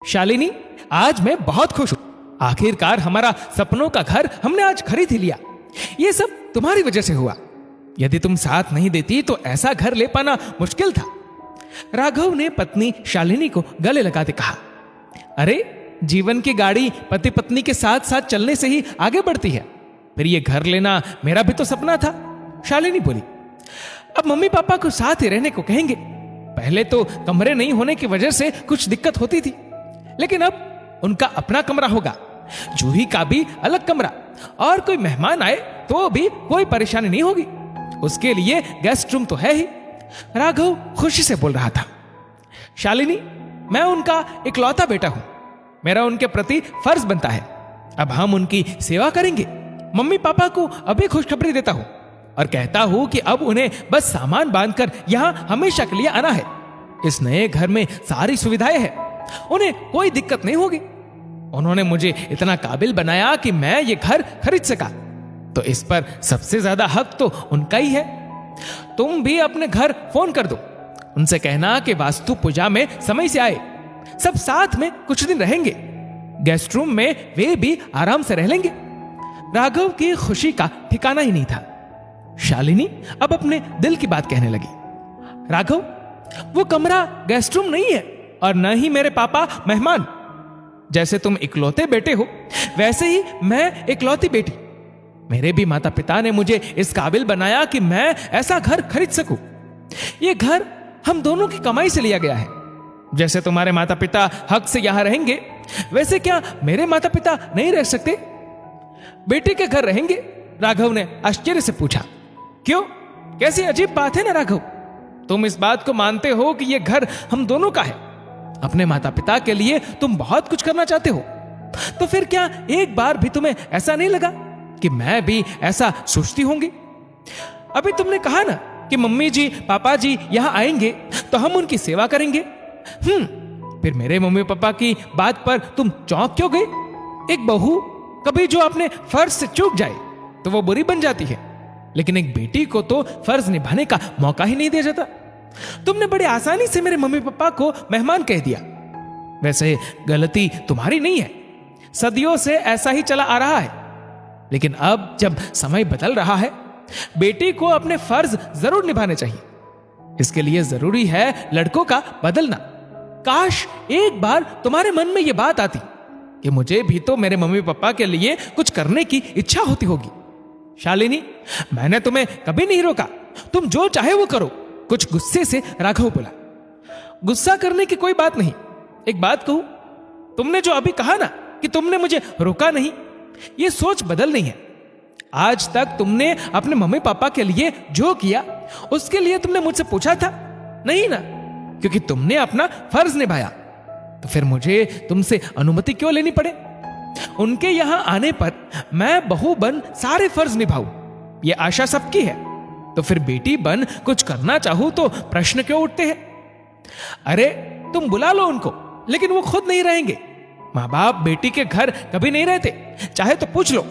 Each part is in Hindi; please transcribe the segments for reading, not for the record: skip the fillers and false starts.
शालिनी, आज मैं बहुत खुश हूं। आखिरकार हमारा सपनों का घर हमने आज खरीद ही लिया। ये सब तुम्हारी वजह से हुआ। यदि तुम साथ नहीं देती तो ऐसा घर ले पाना मुश्किल था। राघव ने पत्नी शालिनी को गले लगाते कहा। अरे, जीवन की गाड़ी पति पत्नी के साथ साथ चलने से ही आगे बढ़ती है। फिर ये घर लेना मेरा भी तो सपना था। शालिनी बोली। अब मम्मी पापा को साथ ही रहने को कहेंगे। पहले तो कमरे नहीं होने की वजह से कुछ दिक्कत होती थी, लेकिन अब उनका अपना कमरा होगा। जूही का भी अलग कमरा, और कोई मेहमान आए तो भी कोई परेशानी नहीं होगी। उसके लिए गेस्ट रूम तो है ही। राघव खुशी से बोल रहा था। शालिनी, मैं उनका इकलौता बेटा हूं। मेरा उनके प्रति फर्ज बनता है। अब हम उनकी सेवा करेंगे। मम्मी पापा को अभी खुशखबरी देता हूं और कहता हूं कि अब उन्हें बस सामान बांधकर यहां हमेशा के लिए आना है। इस नए घर में सारी सुविधाएं हैं, उन्हें कोई दिक्कत नहीं होगी। उन्होंने मुझे इतना काबिल बनाया कि मैं ये घर खरीद सका, तो इस पर सबसे ज्यादा हक तो उनका ही है। तुम भी अपने घर फोन कर दो। उनसे कहना कि वास्तु पूजा में समय से आए। सब साथ में कुछ दिन रहेंगे। गेस्ट रूम में वे भी आराम से रह लेंगे। राघव की खुशी का ठिकाना ही नहीं था। शालिनी अब अपने दिल की बात कहने लगी। राघव, वो कमरा गेस्ट रूम नहीं है और न ही मेरे पापा मेहमान। जैसे तुम इकलौते बेटे हो, वैसे ही मैं इकलौती बेटी। मेरे भी माता पिता ने मुझे इस काबिल बनाया कि मैं ऐसा घर खरीद सकूं। यह घर हम दोनों की कमाई से लिया गया है। जैसे तुम्हारे माता पिता हक से यहां रहेंगे, वैसे क्या मेरे माता पिता नहीं रह सकते? बेटे के घर रहेंगे? राघव ने आश्चर्य से पूछा। क्यों? कैसी अजीब बात है ना राघव। तुम इस बात को मानते हो कि यह घर हम दोनों का है। अपने माता पिता के लिए तुम बहुत कुछ करना चाहते हो, तो फिर क्या एक बार भी तुम्हें ऐसा नहीं लगा कि मैं भी ऐसा सोचती होंगी? अभी तुमने कहा ना कि मम्मी जी पापा जी यहां आएंगे तो हम उनकी सेवा करेंगे। फिर मेरे मम्मी पापा की बात पर तुम चौंक क्यों गए? एक बहू कभी जो अपने फर्ज से चूक जाए तो वो बुरी बन जाती है, लेकिन एक बेटी को तो फर्ज निभाने का मौका ही नहीं दिया जाता। तुमने बड़ी आसानी से मेरे मम्मी पापा को मेहमान कह दिया। वैसे गलती तुम्हारी नहीं है, सदियों से ऐसा ही चला आ रहा है। लेकिन अब जब समय बदल रहा है, बेटी को अपने फर्ज जरूर निभाने चाहिए। इसके लिए जरूरी है लड़कों का बदलना। काश एक बार तुम्हारे मन में यह बात आती कि मुझे भी तो मेरे मम्मी पापा के लिए कुछ करने की इच्छा होती होगी। शालिनी, मैंने तुम्हें कभी नहीं रोका। तुम जो चाहे वो करो। कुछ गुस्से से राघव बोला। गुस्सा करने की कोई बात नहीं। एक बात कहूं, तुमने जो अभी कहा ना कि तुमने मुझे रोका नहीं, यह सोच बदल नहीं है। आज तक तुमने अपने मम्मी पापा के लिए जो किया, उसके लिए तुमने मुझसे पूछा था नहीं ना? क्योंकि तुमने अपना फर्ज निभाया, तो फिर मुझे तुमसे अनुमति क्यों लेनी पड़े? उनके यहां आने पर मैं बहू बन सारे फर्ज निभाऊं, यह आशा सबकी है। तो फिर बेटी बन कुछ करना चाहूं तो प्रश्न क्यों उठते हैं? अरे, तुम बुला लो उनको, लेकिन वो खुद नहीं रहेंगे। मां बाप बेटी के घर कभी नहीं रहते, चाहे तो पूछ लो।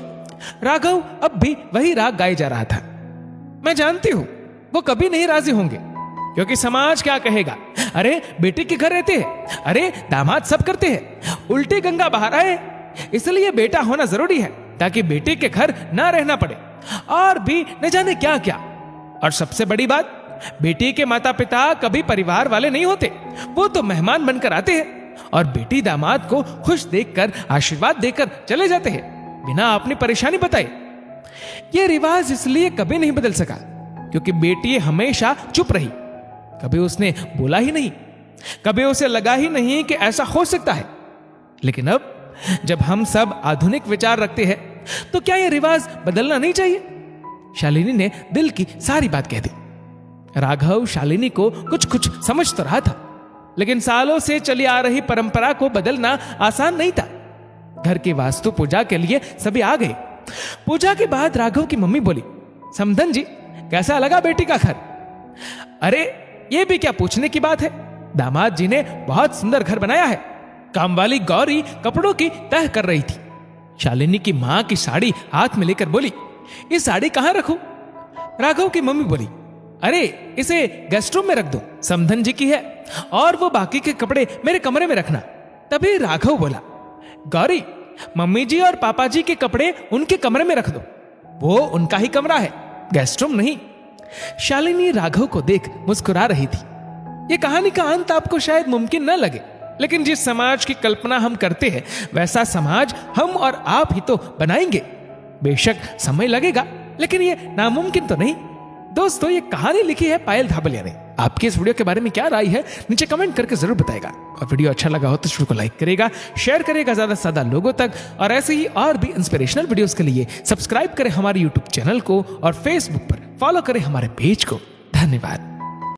राघव अब भी वही राग गाए जा रहा था। मैं जानती हूं वो कभी नहीं राजी होंगे, क्योंकि समाज क्या कहेगा? अरे, बेटी के घर रहते हैं, अरे दामाद सब करते हैं, उल्टी गंगा बहा रहे हैं, इसलिए बेटा होना जरूरी है ताकि बेटी के घर ना रहना पड़े, और भी न जाने क्या क्या। और सबसे बड़ी बात, बेटी के माता पिता कभी परिवार वाले नहीं होते, वो तो मेहमान बनकर आते हैं और बेटी दामाद को खुश देखकर आशीर्वाद देकर चले जाते हैं बिना अपनी परेशानी बताए। यह रिवाज इसलिए कभी नहीं बदल सका क्योंकि बेटी हमेशा चुप रही। कभी उसने बोला ही नहीं, कभी उसे लगा ही नहीं कि ऐसा हो सकता है। लेकिन अब जब हम सब आधुनिक विचार रखते हैं, तो क्या यह रिवाज बदलना नहीं चाहिए? शालिनी ने दिल की सारी बात कह दी। राघव शालिनी को कुछ कुछ समझ तो रहा था, लेकिन सालों से चली आ रही परंपरा को बदलना आसान नहीं था। घर की वास्तु पूजा के लिए सभी आ गए। पूजा के बाद राघव की मम्मी बोली, समधन जी, कैसा लगा बेटी का घर? अरे, ये भी क्या पूछने की बात है। दामाद जी ने बहुत सुंदर घर बनाया है। कामवाली गौरी कपड़ों की तह कर रही थी। शालिनी की मां की साड़ी हाथ में लेकर बोली, ये साड़ी कहां रखूं? राघव की मम्मी बोली, अरे, इसे गेस्ट रूम में रख दो, समधन जी की है, और वो बाकी के कपड़े मेरे कमरे में रखना। तभी राघव बोला, गौरी, मम्मी जी और पापा जी के कपड़े उनके कमरे में रख दो, वो उनका ही कमरा है, गेस्ट रूम नहीं। शालिनी राघव को देख मुस्कुरा रही थी। ये कहानी का अंत आपको शायद मुमकिन न लगे, लेकिन जिस समाज की कल्पना हम करते हैं वैसा समाज हम और आप ही तो बनाएंगे। बेशक समय लगेगा, लेकिन ये नामुमकिन तो नहीं। दोस्तों, ये कहानी लिखी है पायल धाबलिया ने। आपकी इस वीडियो के बारे में क्या राय है नीचे कमेंट करके जरूर बताएगा। और वीडियो अच्छा लगा हो तो वीडियो को लाइक करेगा, शेयर करेगा ज्यादा से ज्यादा लोगों तक। और ऐसे ही और भी इंस्पिरेशनल वीडियोस के लिए सब्सक्राइब करें हमारे यूट्यूब चैनल को और फेसबुक पर फॉलो करें हमारे पेज को। धन्यवाद।